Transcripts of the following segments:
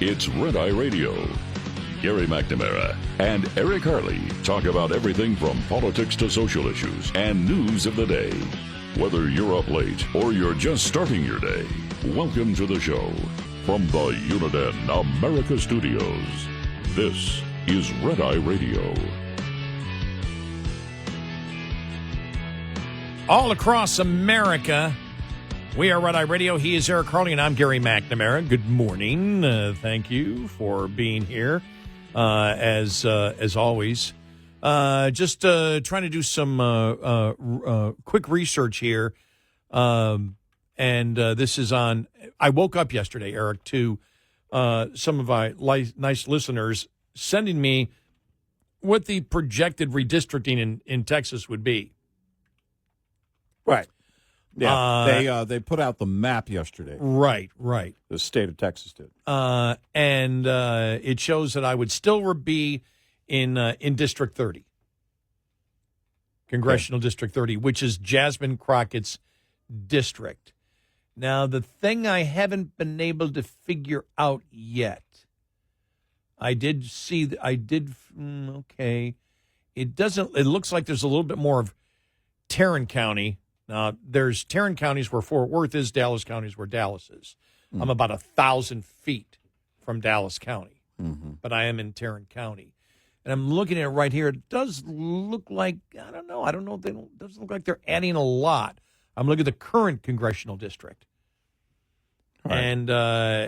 It's Red Eye Radio. Gary McNamara and Eric Harley talk about everything from politics to social issues and news of the day. Whether you're up late or you're just starting your day, welcome to the show. From the Uniden America Studios, this is Red Eye Radio. All across America, we are Red Eye Radio. He is Eric Harley, and I'm Gary McNamara. Good morning. Thank you for being here, as always. Just trying to do some quick research here, and this is on. I woke up yesterday, Eric, to some of my nice listeners sending me what the projected redistricting in Texas would be. Right. Yeah, they put out the map yesterday. Right. The state of Texas did. And it shows that I would still be in District 30, Congressional District 30, which is Jasmine Crockett's district. Now, the thing I haven't been able to figure out yet, okay. It looks like there's a little bit more of Tarrant County. There's Tarrant counties where Fort Worth is, Dallas counties where Dallas is. I'm about 1,000 feet from Dallas County, but I am in Tarrant County. And I'm looking at it right here. It does look like, I don't know. It doesn't look like they're adding a lot. I'm looking at the current congressional district. Right. And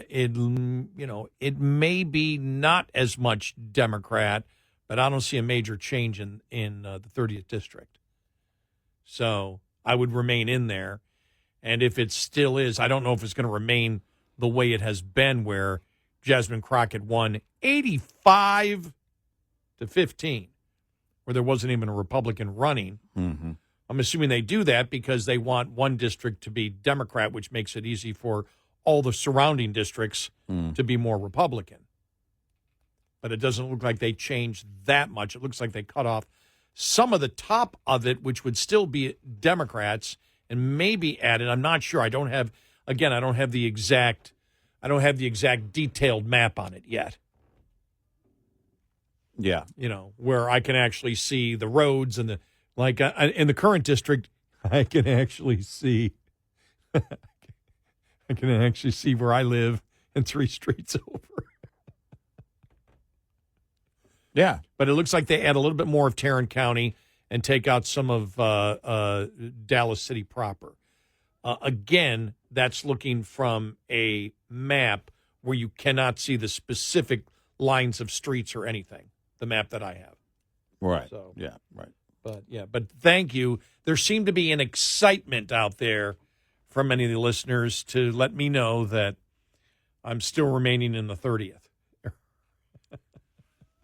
it may be not as much Democrat, but I don't see a major change in the 30th district. So I would remain in there. And if it still is, I don't know if it's going to remain the way it has been, where Jasmine Crockett won 85-15, where there wasn't even a Republican running. Mm-hmm. I'm assuming they do that because they want one district to be Democrat, which makes it easy for all the surrounding districts to be more Republican. But it doesn't look like they changed that much. It looks like they cut off some of the top of it, which would still be Democrats, and maybe added. I'm not sure. I don't have the exact detailed map on it yet. Yeah. Where I can actually see the roads and in the current district, I can actually see where I live and 3 streets over. Yeah. But it looks like they add a little bit more of Tarrant County and take out some of Dallas City proper. Again, that's looking from a map where you cannot see the specific lines of streets or anything, the map that I have. Right. So, yeah, right. But thank you. There seemed to be an excitement out there from many of the listeners to let me know that I'm still remaining in the 30th.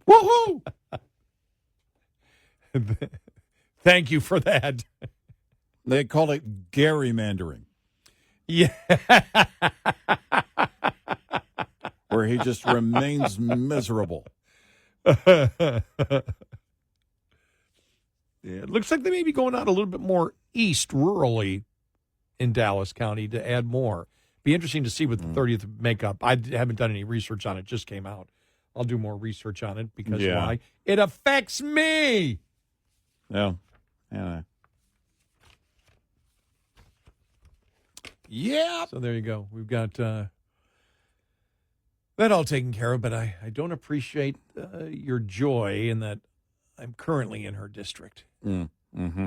Woohoo! Thank you for that. They call it Gary Mandering. Yeah. Where he just remains miserable. Yeah, it looks like they may be going out a little bit more east, rurally, in Dallas County to add more. Be interesting to see what the 30th makeup. I haven't done any research on it. It just came out. I'll do more research on it because why? It affects me. Yeah. Yeah. So there you go. We've got that all taken care of, but I don't appreciate your joy in that I'm currently in her district. Mm-hmm.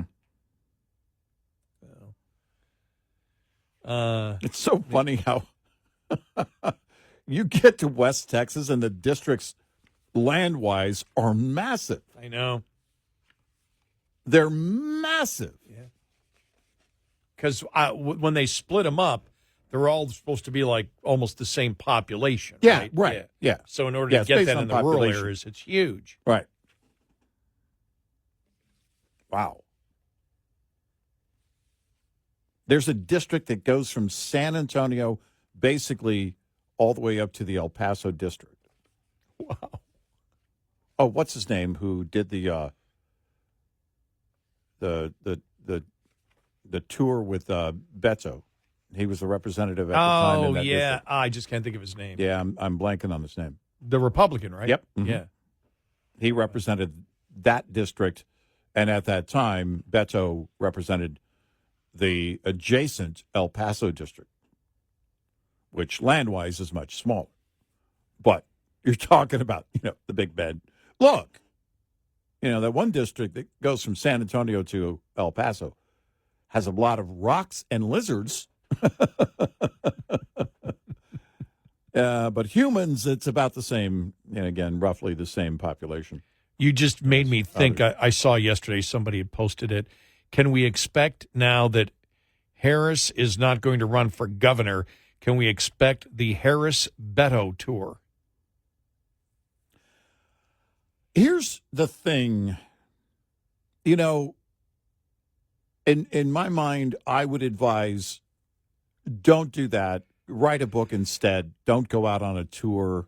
So, it's so funny how you get to West Texas and the districts land-wise are massive. I know. They're massive. Yeah. Because when they split them up, they're all supposed to be like almost the same population. Yeah, right. Yeah. So in order to get that in the rural areas, it's huge. Right. Wow. There's a district that goes from San Antonio basically all the way up to the El Paso district. Wow. Oh, what's his name? Who did the tour with Beto? He was the representative at the time. Oh, in that yeah. district. I just can't think of his name. Yeah, I'm blanking on his name. The Republican, right? Yep. Mhm. Yeah. He represented that district, and at that time, Beto represented the adjacent El Paso district, which land-wise is much smaller. But you're talking about, the Big Bend. Look, that one district that goes from San Antonio to El Paso has a lot of rocks and lizards. But humans, it's about the same, and again, roughly the same population. You just made me think. I saw yesterday somebody had posted it. Can we expect now that Harris is not going to run for governor, can we expect the Harris-Beto tour? Here's the thing. In my mind, I would advise don't do that. Write a book instead. Don't go out on a tour.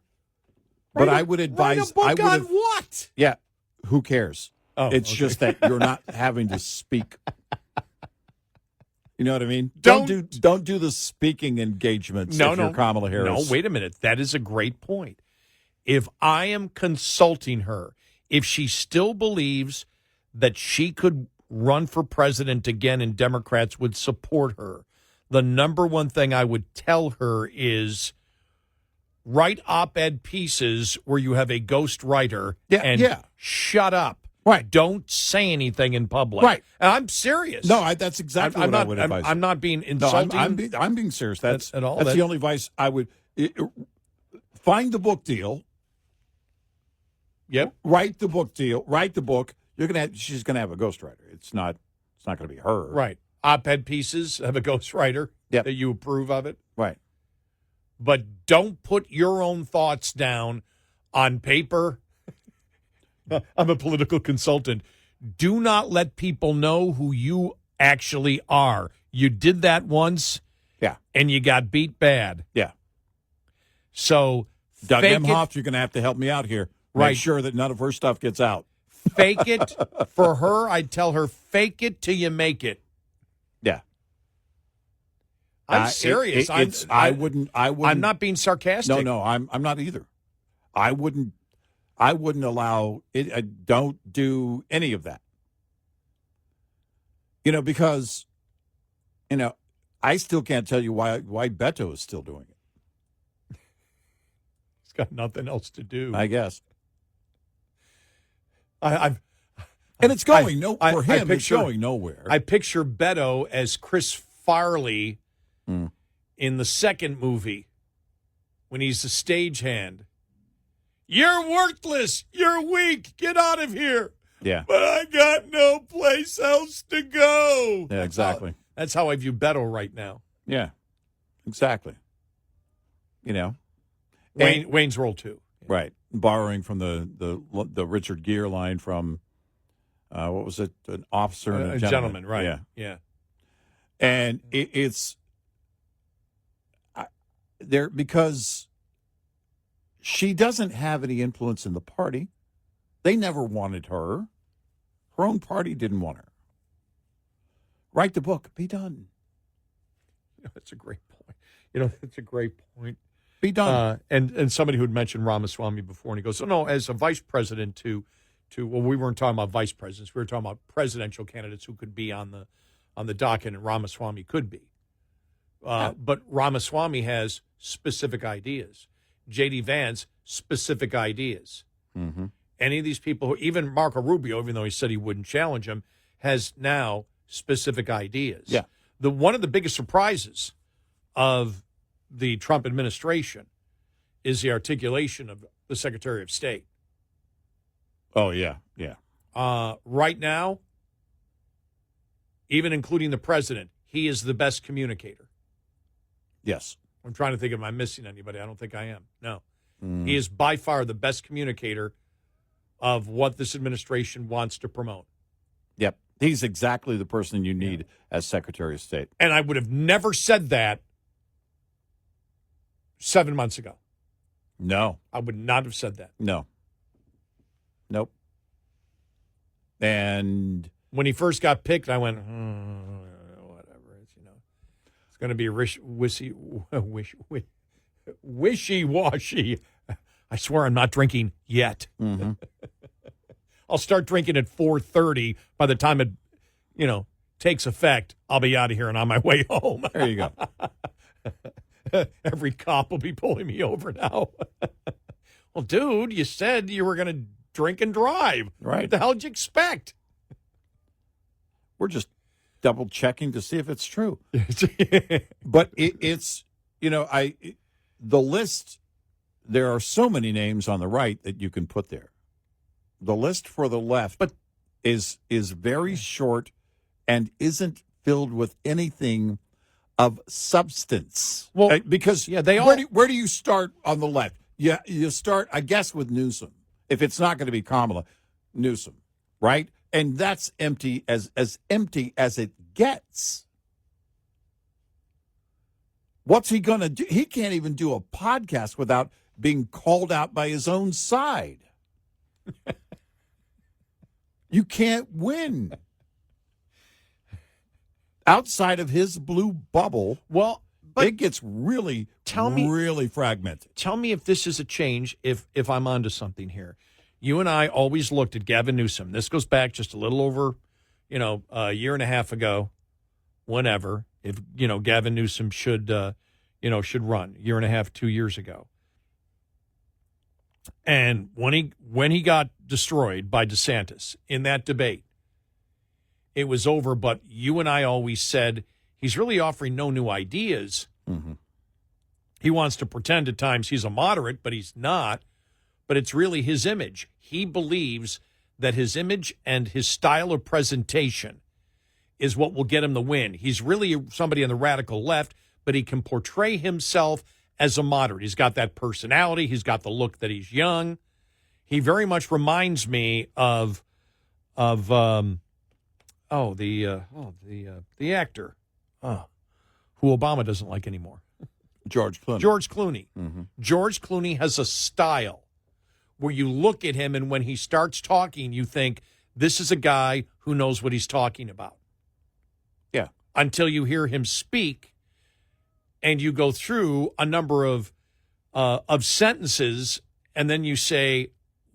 But I would advise. Write a book on what? Yeah. Who cares? Oh, it's okay. just that you're not having to speak. You know what I mean? Don't do the speaking engagements if you're Kamala Harris. No, wait a minute. That is a great point. If I am consulting her, if she still believes that she could run for president again and Democrats would support her, the number one thing I would tell her is write op-ed pieces where you have a ghost writer and shut up. Right. Don't say anything in public. Right. And I'm serious. No, that's exactly what I would advise. I'm not being insulting. No, I'm being serious. That's at all. That's the only advice I would find the book deal. Yep. Write the book deal. Write the book. She's gonna have a ghostwriter. It's not gonna be her. Right. Op-ed pieces have a ghostwriter that you approve of it. Right. But don't put your own thoughts down on paper. I'm a political consultant. Do not let people know who you actually are. You did that once. Yeah. And you got beat bad. Yeah. So Doug fake Emhoff, you're gonna have to help me out here. Right. Make sure that none of her stuff gets out. Fake it. For her, I'd tell her, fake it till you make it. Yeah. I'm serious. I wouldn't. I'm not being sarcastic. No, I'm not either. I wouldn't allow it. Don't do any of that. Because, I still can't tell you why Beto is still doing it. He's got nothing else to do. I guess. And it's going for him. It's going nowhere. I picture Beto as Chris Farley in the second movie when he's the stagehand. You're worthless. You're weak. Get out of here. Yeah. But I got no place else to go. Yeah, exactly. That's how I view Beto right now. Yeah, exactly. Wayne's World 2. Right. Borrowing from the Richard Gere line from, what was it? An officer and a gentleman. Right. Yeah. And it's there because she doesn't have any influence in the party. They never wanted her. Her own party didn't want her. Write the book. Be done. That's a great point. That's a great point. Be done. And somebody who had mentioned Ramaswamy before, and he goes, no, as a vice president well, we weren't talking about vice presidents. We were talking about presidential candidates who could be on the docket, and Ramaswamy could be. But Ramaswamy has specific ideas. J.D. Vance, specific ideas. Mm-hmm. Any of these people, even Marco Rubio, even though he said he wouldn't challenge him, has now specific ideas. Yeah. One of the biggest surprises of the Trump administration is the articulation of the Secretary of State. Oh, yeah, yeah. Right now, even including the president, he is the best communicator. Yes. I'm trying to think, am I missing anybody? I don't think I am. No. He is by far the best communicator of what this administration wants to promote. Yep. He's exactly the person you need as Secretary of State. And I would have never said that 7 months ago. No. I would not have said that. No. Nope. And when he first got picked, I went, whatever. It's It's going to be wishy-washy. I swear I'm not drinking yet. Mm-hmm. I'll start drinking at 4:30. By the time it, takes effect, I'll be out of here and on my way home. There you go. Every cop will be pulling me over now. Well, dude, you said you were going to drink and drive. Right. What the hell did you expect? We're just double checking to see if it's true. But it's the list. There are so many names on the right that you can put there. The list for the left, is very short and isn't filled with anything of substance. Well, because they all. Where do you start on the left? Yeah, you start, I guess, with Newsom. If it's not going to be Kamala, Newsom, right? And that's empty as empty as it gets. What's he going to do? He can't even do a podcast without being called out by his own side. You can't win. Outside of his blue bubble, Well, but it gets really fragmented. tell me if this is a change, if I'm onto something here. You and I always looked at Gavin Newsom. This goes back just a little over, a year and a half ago, whenever, if, Gavin Newsom should run, year and a half, 2 years ago. And when he got destroyed by DeSantis in that debate, it was over. But you and I always said he's really offering no new ideas. Mm-hmm. He wants to pretend at times he's a moderate, but he's not. But it's really his image. He believes that his image and his style of presentation is what will get him the win. He's really somebody on the radical left, but he can portray himself as a moderate. He's got that personality. He's got the look that he's young. He very much reminds me of the actor who Obama doesn't like anymore. George Clooney. George Clooney. Mm-hmm. George Clooney has a style where you look at him and when he starts talking, you think, this is a guy who knows what he's talking about. Yeah. Until you hear him speak and you go through a number of sentences and then you say,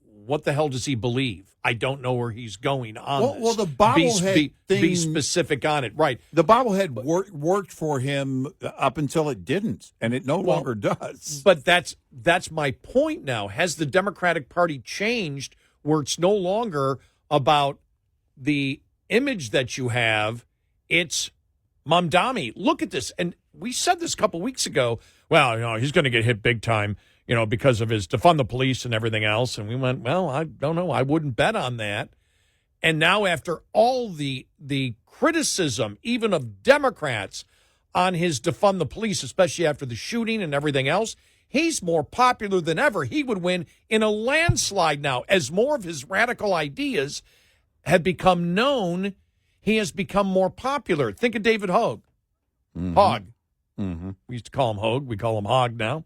what the hell does he believe? I don't know where he's going on this. Well, the bobblehead thing... Be specific on it, right. The bobblehead worked for him up until it didn't, and it no longer does. But that's my point now. Has the Democratic Party changed where it's no longer about the image that you have? It's Mamdani. Look at this. And we said this a couple weeks ago. Well, he's going to get hit big time, because of his defund the police and everything else. And we went, well, I don't know. I wouldn't bet on that. And now after all the criticism, even of Democrats, on his defund the police, especially after the shooting and everything else, he's more popular than ever. He would win in a landslide now. As more of his radical ideas have become known, he has become more popular. Think of David Hogue. Mm-hmm. Hogg. Mm-hmm. We used to call him Hogue. We call him Hogg now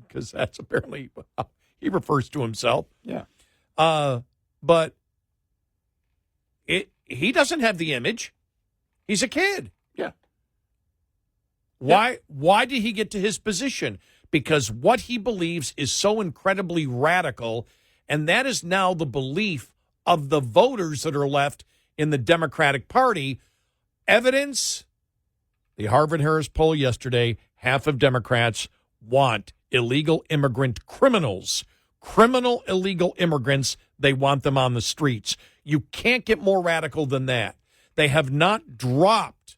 because that's apparently how he refers to himself. Yeah. But he doesn't have the image. He's a kid. Yeah. Why did he get to his position? Because what he believes is so incredibly radical, and that is now the belief of the voters that are left in the Democratic Party. Evidence, the Harvard-Harris poll yesterday, half of Democrats want illegal immigrant criminals. Criminal illegal immigrants, they want them on the streets. You can't get more radical than that. They have not dropped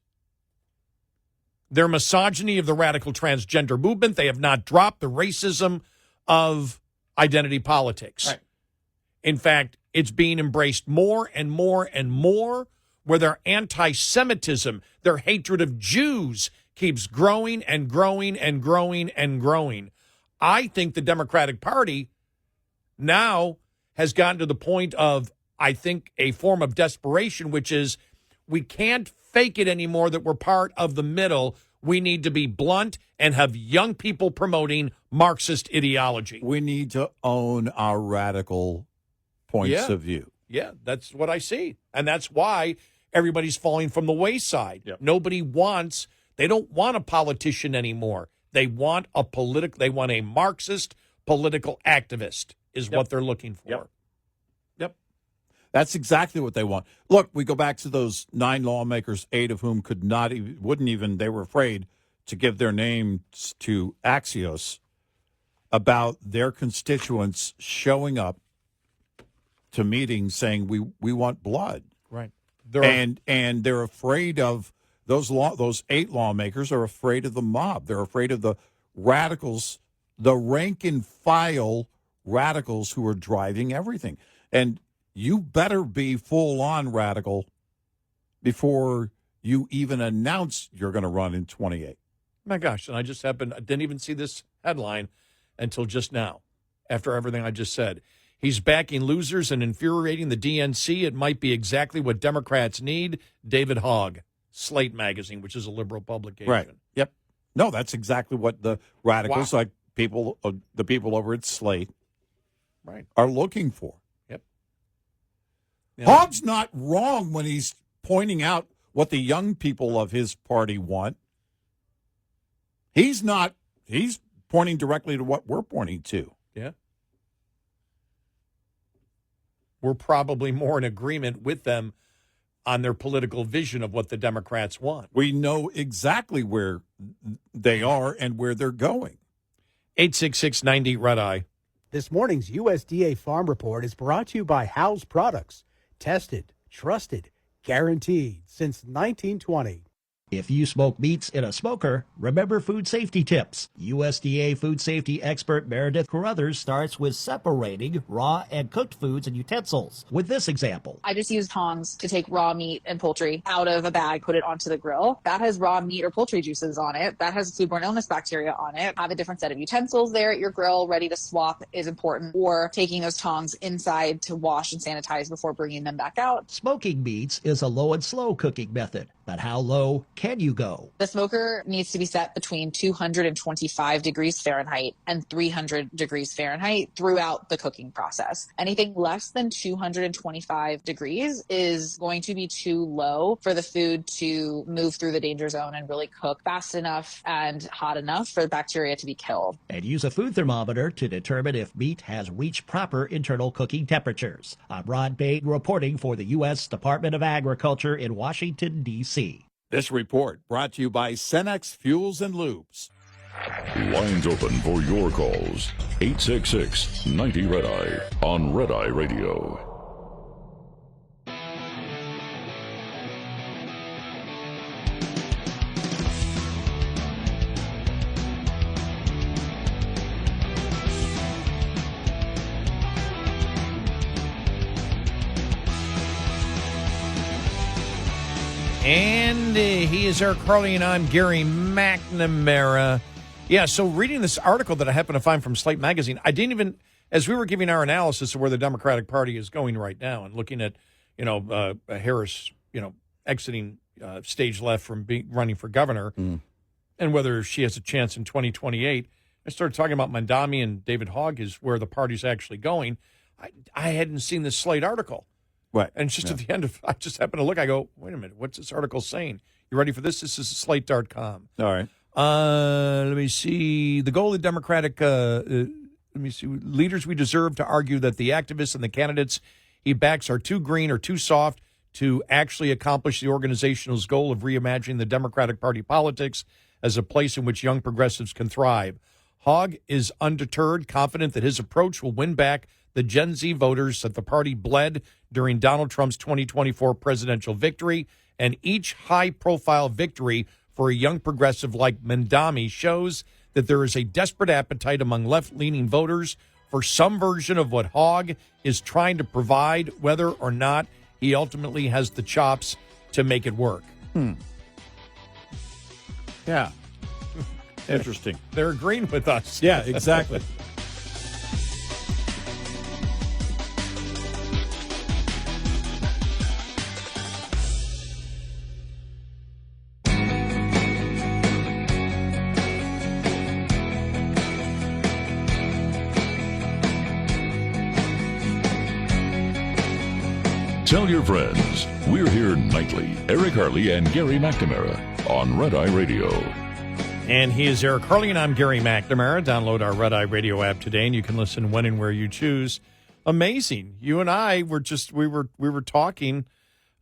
their misogyny of the radical transgender movement. They have not dropped the racism of identity politics. Right. In fact, it's being embraced more and more and more, where their anti-Semitism, their hatred of Jews keeps growing and growing and growing and growing. I think the Democratic Party now has gotten to the point of, I think, a form of desperation, which is we can't fake it anymore that we're part of the middle. We need to be blunt and have young people promoting Marxist ideology. We need to own our radical points of view. Yeah, that's what I see. And that's why everybody's falling from the wayside. Yep. Nobody wants They don't want a politician anymore. They want they want a Marxist political activist is what they're looking for. Yep. That's exactly what they want. Look, we go back to those 9 lawmakers, 8 of whom they were afraid to give their names to Axios about their constituents showing up to meetings saying we want blood. Right. And they're afraid of those 8 lawmakers are afraid of the mob. They're afraid of the radicals, the rank and file radicals who are driving everything. And you better be full on radical before you even announce you're going to run in 28. My gosh, and I didn't even see this headline until just now, after everything I just said. He's backing losers and infuriating the DNC. It might be exactly what Democrats need. David Hogue, Slate magazine, which is a liberal publication. Right. Yep. No, that's exactly what the radicals, like the people over at Slate, are looking for. Yep. Hogue's not wrong when he's pointing out what the young people of his party want. He's pointing directly to what we're pointing to. Yeah. We're probably more in agreement with them on their political vision of what the Democrats want. We know exactly where they are and where they're going. 866-90 Red Eye. This morning's USDA Farm Report is brought to you by House Products. Tested, trusted, guaranteed since 1920. If you smoke meats in a smoker, remember food safety tips. USDA food safety expert Meredith Carruthers starts with separating raw and cooked foods and utensils with this example. I just use tongs to take raw meat and poultry out of a bag, put it onto the grill. That has raw meat or poultry juices on it. That has foodborne illness bacteria on it. Have a different set of utensils there at your grill ready to swap is important, or taking those tongs inside to wash and sanitize before bringing them back out. Smoking meats is a low and slow cooking method, but how low can you go? The smoker needs to be set between 225 degrees Fahrenheit and 300 degrees Fahrenheit throughout the cooking process. Anything less than 225 degrees is going to be too low for the food to move through the danger zone and really cook fast enough and hot enough for the bacteria to be killed. And use a food thermometer to determine if meat has reached proper internal cooking temperatures. I'm Ron Payne reporting for the U.S. Department of Agriculture in Washington, D.C. This report brought to you by Cenex Fuels and Lubes. Lines open for your calls. 866-90 Red Eye on Red Eye Radio. And he is Eric Harley, and I'm Gary McNamara. Yeah, so reading this article that I happened to find from Slate Magazine, I didn't even, as we were giving our analysis of where the Democratic Party is going right now and looking at, Harris, exiting stage left from running for governor and whether she has a chance in 2028, I started talking about Mandering and David Hogue is where the party's actually going. I hadn't seen this Slate article. Right. And just at the end of, I just happened to look, I go, wait a minute, what's this article saying? You ready for this? This is slate.com. All right. Let me see. The goal of the Democratic, leaders we deserve to argue that the activists and the candidates he backs are too green or too soft to actually accomplish the organization's goal of reimagining the Democratic Party politics as a place in which young progressives can thrive. Hogue is undeterred, confident that his approach will win back the Gen Z voters that the party bled during Donald Trump's 2024 presidential victory, and each high-profile victory for a young progressive like Mandering shows that there is a desperate appetite among left-leaning voters for some version of what Hogue is trying to provide, whether or not he ultimately has the chops to make it work. Yeah. Interesting. They're agreeing with us. Yeah, exactly. Tell your friends, We're here nightly. Eric Harley and Gary McNamara on Red Eye Radio. And he is Eric Harley, and I'm Gary McNamara. Download our Red Eye Radio app today, and you can listen when and where you choose. Amazing. You and I were we were talking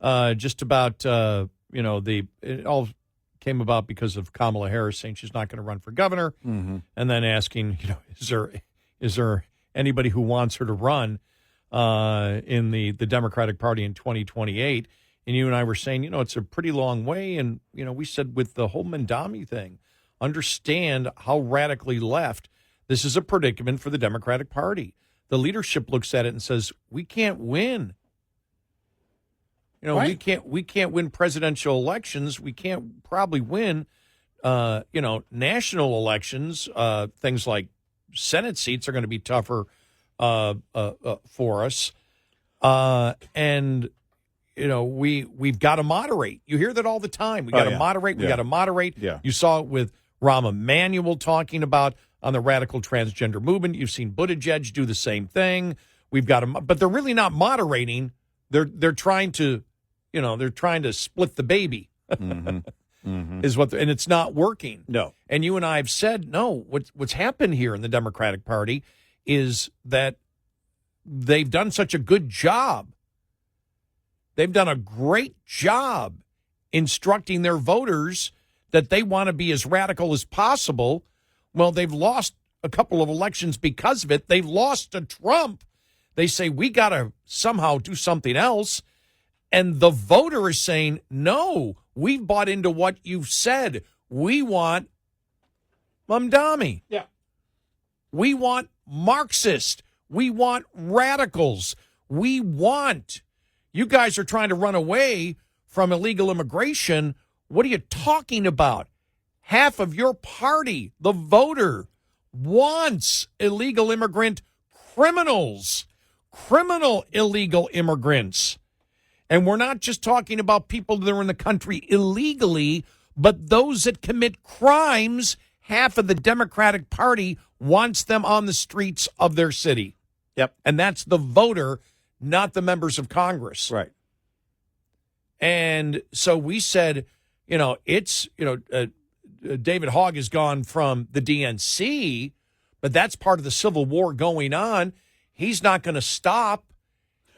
just about it all came about because of Kamala Harris saying she's not going to run for governor, and then asking, is there anybody who wants her to run in the Democratic Party in 2028? And you and I were saying, it's a pretty long way, and we said with the whole Mandering thing, understand how radically left this is a predicament for the Democratic Party. The leadership looks at it and says, we can't win. Right. we can't win presidential elections. We can't probably win, national elections. Things like Senate seats are going to be tougher for us. And we've got to moderate. You hear that all the time. We got to moderate. We got to moderate. Yeah. You saw it with Rahm Emanuel talking about on the radical transgender movement. You've seen Buttigieg do the same thing. We've got to, but they're really not moderating. They're trying to, they're trying to split the baby. Is what, and it's not working. No. And you and I have said, no. What's happened here in the Democratic Party is that they've done such a good job. They've done a great job instructing their voters that they want to be as radical as possible. Well, they've lost a couple of elections because of it. They've lost to Trump. They say, we got to somehow do something else. And the voter is saying, no, we've bought into what you've said. We want Mandering. Yeah. We want Marxist. We want radicals. You guys are trying to run away from illegal immigration. What are you talking about? Half of your party, the voter, wants illegal immigrant criminals, criminal illegal immigrants. And we're not just talking about people that are in the country illegally, but those that commit crimes. Half of the Democratic Party wants them on the streets of their city. Yep. And that's the voter, not the members of Congress. Right. And so we said, David Hogue has gone from the DNC, but that's part of the civil war going on. He's not going to stop.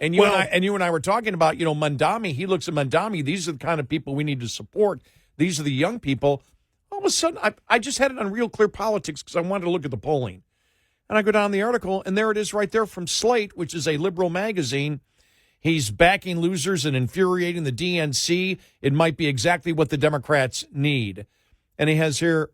And you and I were talking about, Mandering. He looks at Mandering. These are the kind of people we need to support. These are the young people. All of a sudden, I just had it on Real Clear Politics because I wanted to look at the polling. And I go down the article, and there it is right there from Slate, which is a liberal magazine. He's backing losers and infuriating the DNC. It might be exactly what the Democrats need. And he has here,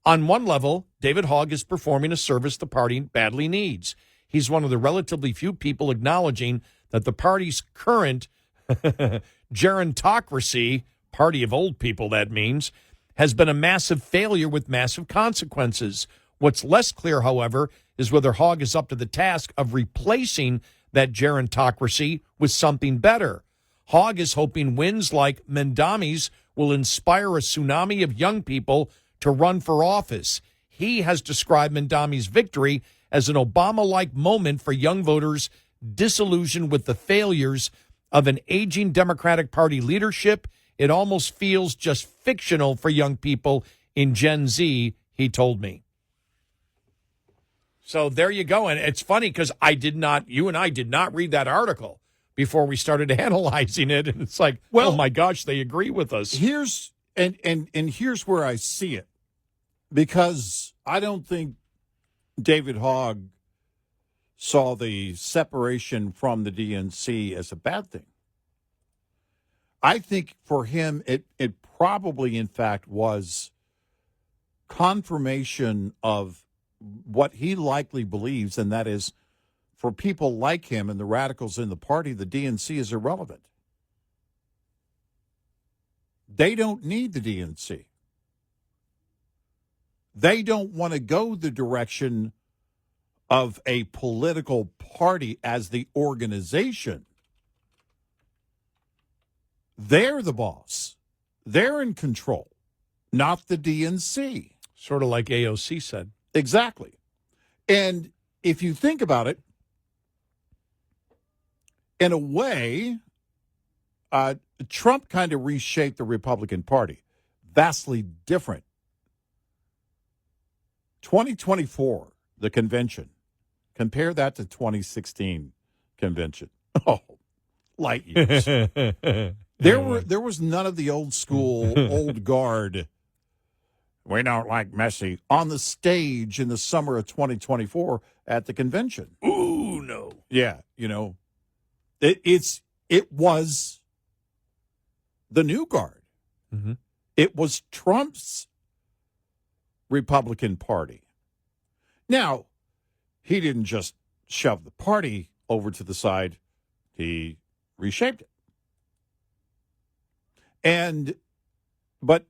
on one level, David Hogue is performing a service the party badly needs. He's one of the relatively few people acknowledging that the party's current gerontocracy, party of old people that means, has been a massive failure with massive consequences. What's less clear, however, is whether Hogue is up to the task of replacing that gerontocracy with something better. Hogue is hoping wins like Mandering's will inspire a tsunami of young people to run for office. He has described Mandering's victory as an Obama-like moment for young voters disillusioned with the failures of an aging Democratic Party leadership. It almost feels just fictional for young people in Gen Z, he told me. So there you go. And it's funny because you and I did not read that article before we started analyzing it. And it's like, oh my gosh, they agree with us. Here's where I see it. Because I don't think David Hogue saw the separation from the DNC as a bad thing. I think for him, it probably, in fact, was confirmation of what he likely believes, and that is for people like him and the radicals in the party, the DNC is irrelevant. They don't need the DNC. They don't want to go the direction of a political party as the organization. They're the boss. They're in control, not the DNC. Sort of like AOC said. Exactly. And if you think about it, in a way, Trump kind of reshaped the Republican Party. Vastly different. 2024, the convention. Compare that to 2016 convention. Oh, light years. There was none of the old school, old guard. We don't like messy on the stage in the summer of 2024 at the convention. Ooh, no. Yeah, it was the new guard. Mm-hmm. It was Trump's Republican Party. Now, he didn't just shove the party over to the side. He reshaped it. But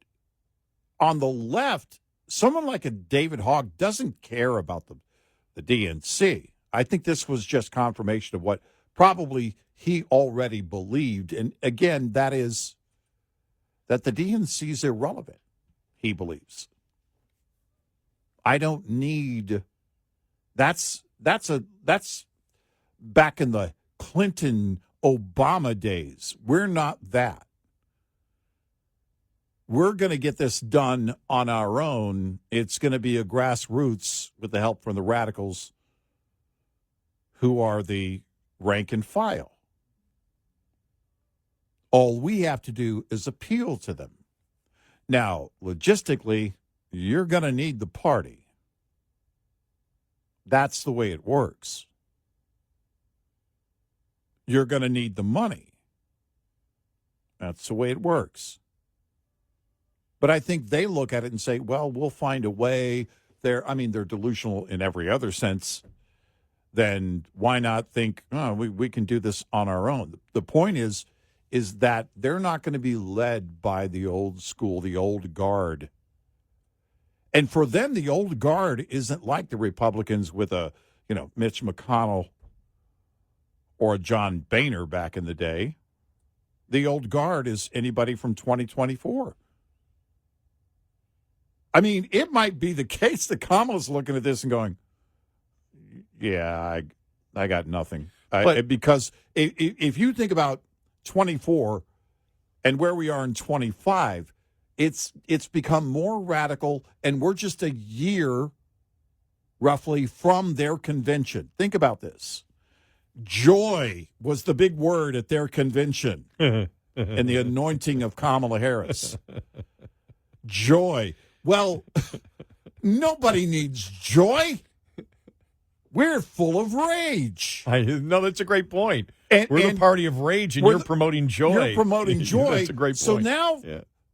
on the left, someone like a David Hogue doesn't care about the DNC. I think this was just confirmation of what probably he already believed. And again, that is that the DNC is irrelevant, he believes. I don't need that's back in the Clinton Obama days. We're not that. We're going to get this done on our own. It's going to be a grassroots with the help from the radicals who are the rank and file. All we have to do is appeal to them. Now, logistically, you're going to need the party. That's the way it works. You're going to need the money. That's the way it works. But I think they look at it and say, well, we'll find a way. They're delusional in every other sense. Then why not think, we can do this on our own? The point is that they're not going to be led by the old school, the old guard. And for them, the old guard isn't like the Republicans with Mitch McConnell or a John Boehner back in the day. The old guard is anybody from 2024. I mean, it might be the case that Kamala's looking at this and going, yeah, I got nothing. Because if you think about 24 and where we are in 25, it's become more radical, and we're just a year roughly from their convention. Think about this. Joy was the big word at their convention and the anointing of Kamala Harris. Joy. Well, nobody needs joy. We're full of rage. No, that's a great point. We're the party of rage, and you're promoting joy. You're promoting joy. That's a great point. So now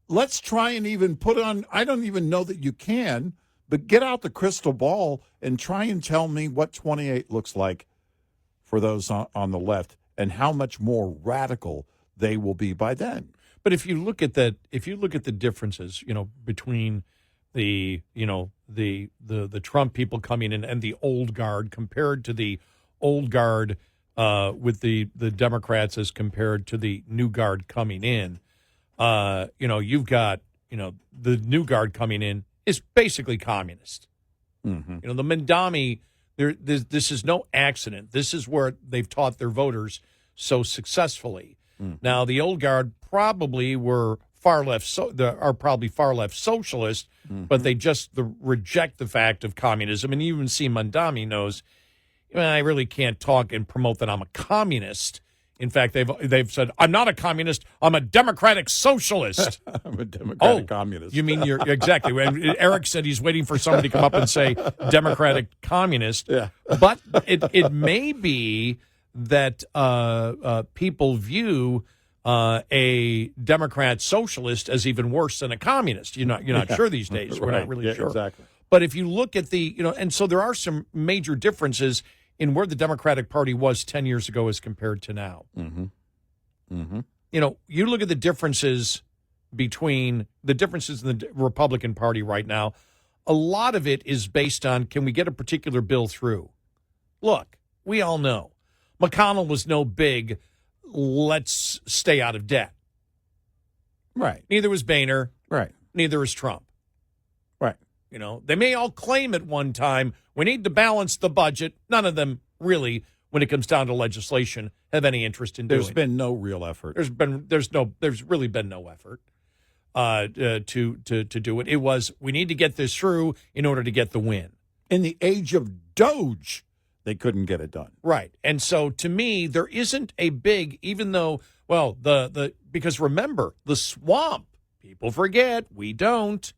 let's try and even put on, I don't even know that you can, but get out the crystal ball and try and tell me what 28 looks like for those on the left and how much more radical they will be by then. But if you look at that, the differences, between the Trump people coming in and the old guard compared to the old guard with the Democrats as compared to the new guard coming in, you've got, the new guard coming in is basically communist. Mm-hmm. The Mandami, this is no accident. This is where they've taught their voters so successfully. Mm-hmm. Now, the old guard probably were far left socialist, mm-hmm. but they just reject the fact of communism. And you even see Mandami knows, I really can't talk and promote that I'm a communist. In fact, they've said, I'm not a communist, I'm a democratic socialist. I'm a democratic communist. You mean you're exactly. Eric said he's waiting for somebody to come up and say democratic communist. Yeah. But it may be that people view a Democrat socialist as even worse than a communist. You're not sure these days. We're not really sure. Exactly. But if you look at and so there are some major differences in where the Democratic Party was 10 years ago as compared to now. Mm-hmm. Mm-hmm. You look at the differences in the Republican Party right now. A lot of it is based on, can we get a particular bill through? Look, we all know McConnell was no big, let's stay out of debt. Right. Neither was Boehner. Right. Neither is Trump. Right. They may all claim at one time, we need to balance the budget. None of them really when it comes down to legislation, have any interest in doing. There's been no real effort. There's really been no effort to do it. It was, we need to get this through in order to get the win. In the age of Doge, they couldn't get it done. Right. And so to me, there isn't a big, even though, well, because remember, the swamp, people forget, we don't.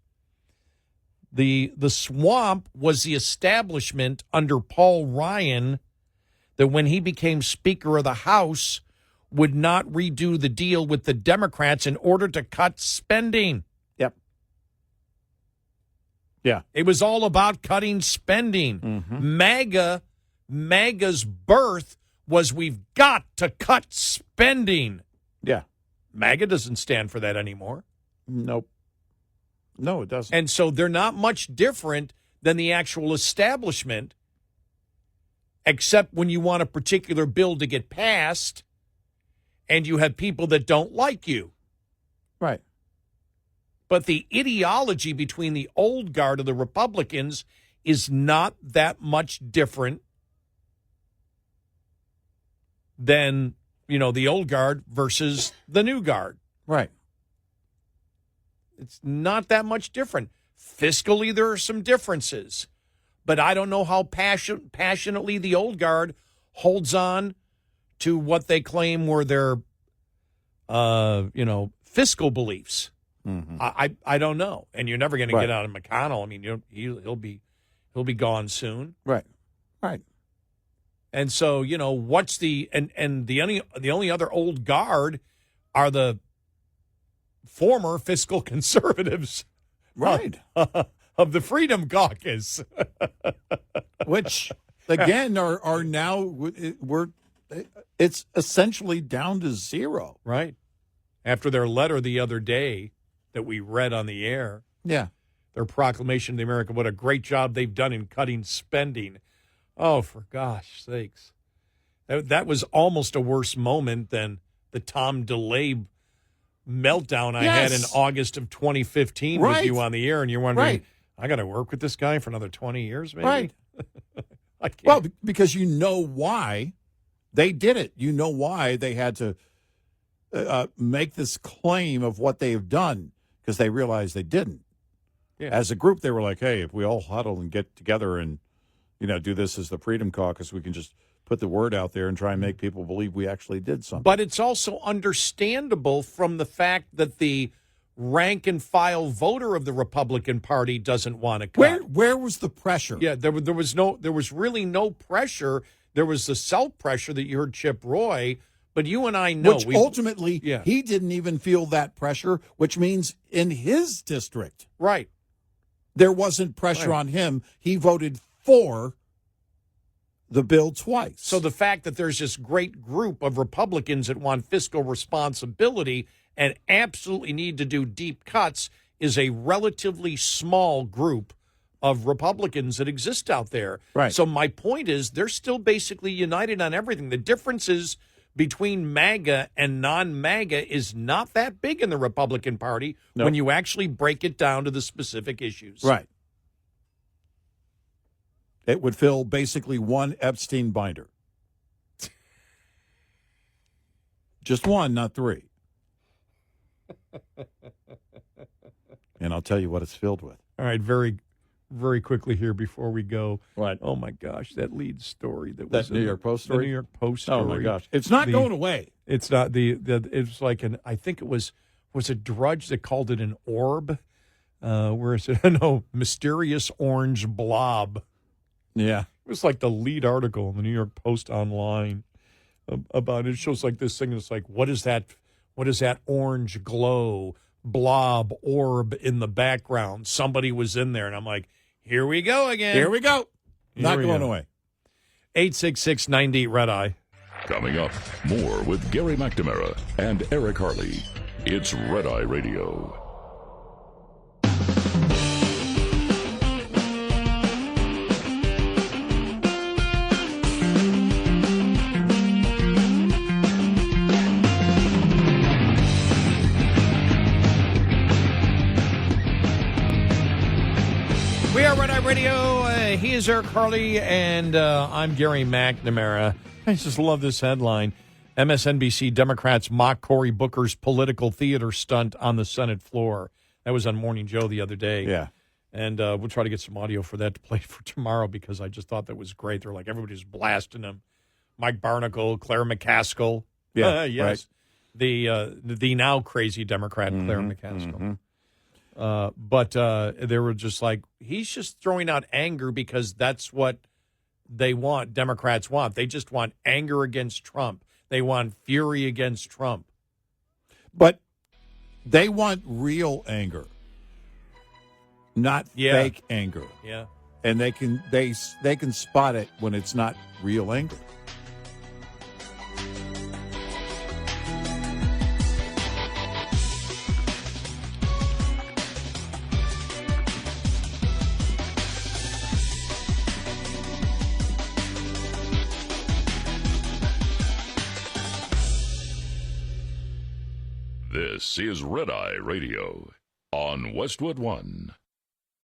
The swamp was the establishment under Paul Ryan that when he became Speaker of the House would not redo the deal with the Democrats in order to cut spending. Yep. Yeah. It was all about cutting spending. Mm-hmm. MAGA's birth was we've got to cut spending. Yeah. MAGA doesn't stand for that anymore. Nope. No, it doesn't. And so they're not much different than the actual establishment, except when you want a particular bill to get passed and you have people that don't like you. Right. But the ideology between the old guard of the Republicans is not that much different than, the old guard versus the new guard. Right. It's not that much different. Fiscally, there are some differences. But I don't know how passionately the old guard holds on to what they claim were their, fiscal beliefs. Mm-hmm. I don't know. And you're never going to Right. get out of McConnell. I mean, he'll be gone soon. Right. Right. And so, what's the only other old guard are the former fiscal conservatives, Right. of the Freedom Caucus, Which again are now it's essentially down to zero. right? After their letter the other day that we read on the air, Yeah. their proclamation to America, what a great job they've done in cutting spending. Oh, for gosh sakes. That was almost a worse moment than the Tom DeLay meltdown I had in Yes. August of 2015 with Right. you on the air, and you're wondering, Right. I got to work with this guy for another 20 years, maybe? Right. I can't. Well, because you know why they did it. You know why they had to make this claim of what they've done, because they realized they didn't. Yeah. As a group, they were like, hey, if we all huddle and get together and, do this as the Freedom Caucus, we can just put the word out there and try and make people believe we actually did something. But it's also understandable from the fact that the rank and file voter of the Republican Party doesn't want to cut. Where was the pressure? Yeah, there was really no pressure. There was the self pressure that you heard Chip Roy, but you and I know Which ultimately, Yeah. he didn't even feel that pressure, which means in his district, right. there wasn't pressure Right. on him. He voted for the bill twice. So the fact that there's this great group of Republicans that want fiscal responsibility and absolutely need to do deep cuts is a relatively small group of Republicans that exist out there. Right. So my point is they're still basically united on everything. The differences between MAGA and non-MAGA is not that big in the Republican Party Nope. when you actually break it down to the specific issues. Right. It would fill basically one Epstein binder. Just one, not three. And I'll tell you what it's filled with. All right, very, very quickly here before we go. What? Oh, my gosh, that lead story that That was New in York Post The story? New York Post story. Oh, my gosh. It's not going away. It's not it's like I think it was a Drudge that called it an orb. Where is it? No, mysterious orange blob. Yeah. It was like the lead article in the New York Post online about it. It shows like this thing. It's like, what is that orange glow blob orb in the background? Somebody was in there, and I'm like, here we go again. Here we go. Not we going go. away. 866-98 Red Eye. Coming up, more with Gary McNamara and Eric Harley. It's Red Eye Radio. We are Red Eye Radio. He is Eric Harley, and I'm Gary McNamara. I just love this headline. MSNBC Democrats mock Cory Booker's political theater stunt on the Senate floor. That was on Morning Joe the other day. Yeah. And we'll try to get some audio for that to play for tomorrow because I just thought that was great. They're like, everybody's blasting him. Mike Barnacle, Claire McCaskill. Yeah, yes. Right. The now crazy Democrat, Claire McCaskill. But they were just like, he's just throwing out anger because that's what they want, Democrats want. They just want anger against Trump. They want fury against Trump. But they want real anger, not fake anger. Yeah. And they can spot it when it's not real anger. This is Red Eye Radio on Westwood One.